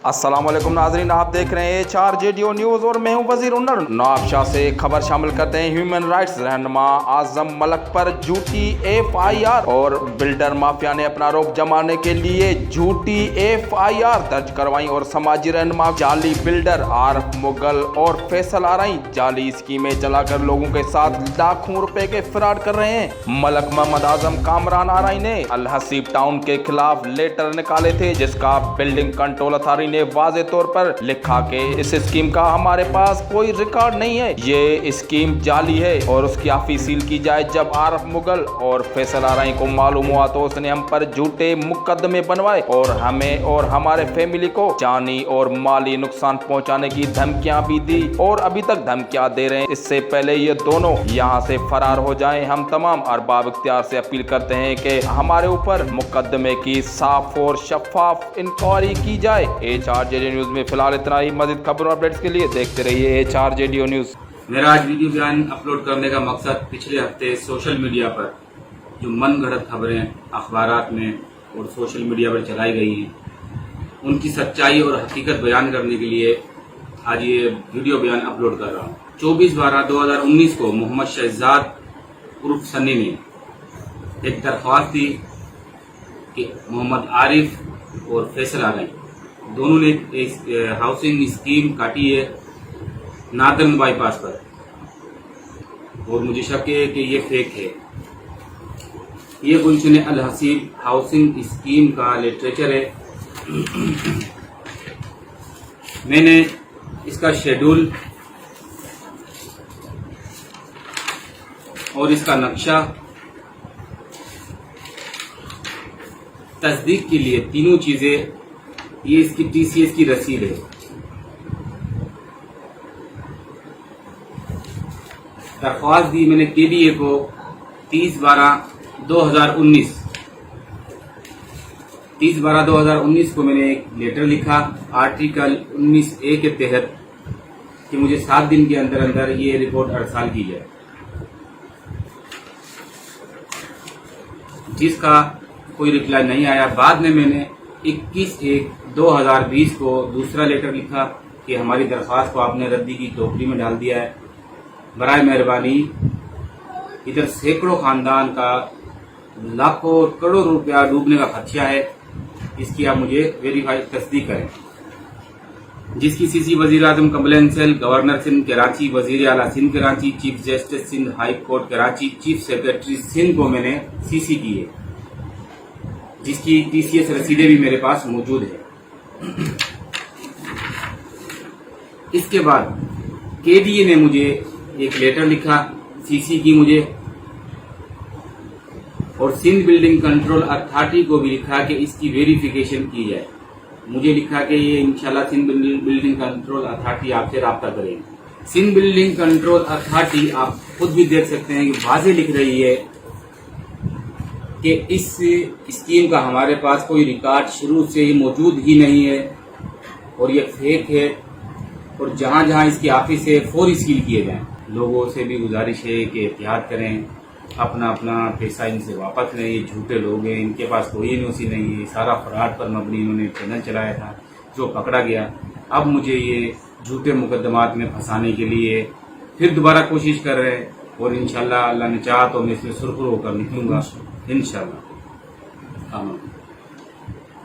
अस्सलाम वालेकुम नाजरीन, आप देख रहे हैं HRJDO न्यूज़ और मैं हूं वजीर उन्नर। नवाबशाह से खबर शामिल करते हैं। ह्यूमन राइट्स रहनुमा आजम मलक पर झूठी FIR और बिल्डर माफिया ने अपना आरोप जमाने के लिए झूठी FIR दर्ज करवाई और समाजी रहनुमा जाली बिल्डर आरफ मुगल और फैसल आरई जाली स्कीमें चलाकर लोगों के साथ लाखों रुपए के फ्रॉड कर रहे हैं। मलक मोहम्मद आजम कामरान आरई ने अल हसीब टाउन के खिलाफ लेटर निकाले थे, जिसका बिल्डिंग कंट्रोल अथॉरिटी ने वाज़े तौर पर लिखा कि इस स्कीम का हमारे पास कोई रिकॉर्ड नहीं है, ये स्कीम जाली है और उसकी ऑफिस सील की जाए। जब आरफ मुगल और फैसल आरई को मालूम हुआ तो उसने हम पर झूठे मुकदमे बनवाए और हमें और हमारे फैमिली को जानी और माली नुकसान पहुंचाने की धमकियां भी दी और अभी तक धमकियां दे रहे हैं। इससे पहले ये दोनों यहाँ से फरार हो जाएं, हम तमाम अरबाब इख्तियार से अपील करते हैं कि हमारे ऊपर मुकदमे की साफ और शफाफ इंक्वायरी की जाए। HRJDO न्यूज़ में फिलहाल इतना ही। मज़ीद खबरों अपडेट्स के लिए देखते रहिए HRJDO न्यूज़। मेरा आज वीडियो बयान अपलोड करने का मकसद पिछले हफ्ते सोशल मीडिया पर जो मन गढ़ंत खबरें अखबारात में और सोशल मीडिया पर चलाई गई हैं, उनकी सच्चाई और हकीकत बयान करने के लिए आज ये वीडियो बयान अपलोड कर रहा हूँ। 24/12/2019 को मोहम्मद शहजाद उर्फ सन्नी ने एक दरख्वास्त दी कि मोहम्मद आरिफ और फैसल आरई दोनों ने एक हाउसिंग स्कीम काटी है नादन बाईपास पर, और मुझे शक है कि ये फेक है। ये गुलशन अल हसीब हाउसिंग स्कीम का लिटरेचर है। मैंने इसका शेड्यूल और इसका नक्शा तस्दीक के लिए तीनों चीजें, ये इसकी TCS की रसीद है। दरख्वास्त दी मैंने KDA को 30/12/2019 को मैंने एक लेटर लिखा आर्टिकल 19A के तहत कि मुझे 7 दिन के अंदर अंदर ये रिपोर्ट अरसाल की जाए, जिसका कोई रिप्लाई नहीं आया। बाद में मैंने 21/1/2020 को दूसरा लेटर लिखा कि हमारी दरख्वास्त को आपने रद्दी की टोकरी में डाल दिया है, बराए मेहरबानी इधर सैकड़ों खानदान का लाखों करोड़ों रुपया डूबने का खदशा है, इसकी आप मुझे वेरीफाई तस्दीक करें। जिसकी CC वजीर आजम complaint cell, governor Sindh Karachi, वजीर आला Sindh Karachi, chief justice Sindh high court Karachi, chief secretary Sindh को मैंने CC की है, जिसकी TCS रसीदें भी मेरे पास मौजूद है। इसके बाद KDA ने मुझे एक लेटर लिखा, CC की मुझे, और सिंध बिल्डिंग कंट्रोल अथॉरिटी को भी लिखा कि इसकी वेरिफिकेशन की जाए। मुझे लिखा कि ये इंशाल्लाह सिंध बिल्डिंग कंट्रोल अथॉरिटी आपसे राब्ता करेगी। सिंध बिल्डिंग कंट्रोल अथॉरिटी आप खुद भी देख सकते हैं कि वाज़े लिख रही है कि इस स्कीम का हमारे पास कोई रिकॉर्ड शुरू से मौजूद ही नहीं है और ये फेक है, और जहां जहां इसकी ऑफिस है फौरी सील किए जाएं। लोगों से भी गुजारिश है कि एहतियात करें, अपना अपना पैसा इनसे वापस लें। ये झूठे लोग हैं, इनके पास कोई एनओसी नहीं है। सारा फ्रॉड पर मबनी इन्होंने चैनल चलाया था जो पकड़ा गया। अब मुझे ये झूठे मुकदमात में फंसाने के लिए फिर दोबारा कोशिश कर रहे हैं, और इंशाल्लाह अल्लाह ने चाहा तो मैं इसमें सुरखरू होकर निकलूंगा इंशाल्लाह।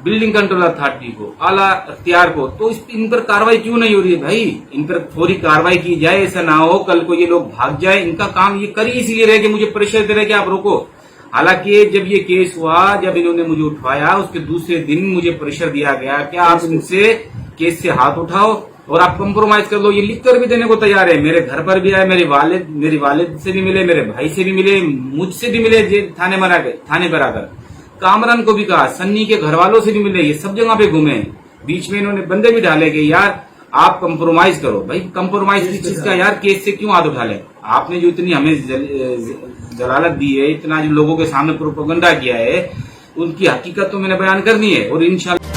बिल्डिंग कंट्रोल अथॉरिटी को, आला अख्तियार को, तो इन पर कार्रवाई क्यों नहीं हो रही है भाई? इन पर फौरी कार्रवाई की जाए। ऐसा ना हो कल को ये लोग भाग जाए। इनका काम ये कर ही इसलिए रहे कि मुझे प्रेशर दे रहे कि आप रोको। हालांकि जब ये केस हुआ, जब इन्होंने मुझे उठवाया, उसके दूसरे दिन मुझे प्रेशर दिया गया कि आप इनसे केस से हाथ उठाओ और आप कंप्रोमाइज कर लो। ये लिख कर भी देने को तैयार है। मेरे घर पर भी आए, मेरी वालिद से भी मिले, मेरे भाई से भी मिले, मुझसे भी मिले थाने पर आकर। कामरान को भी कहा, सन्नी के घर वालों से भी मिले, ये सब जगह पे घूमे। बीच में इन्होंने बंदे भी डाले कि यार आप कंप्रोमाइज करो। भाई कंप्रोमाइज किस चीज का यार? केस से क्यों हाथ उठा ले? आपने जो इतनी हमें जलालत दी है, इतना जो लोगों के सामने प्रोपेगेंडा किया है, उनकी हकीकत तो मैंने बयान करनी है, और इंशाल्लाह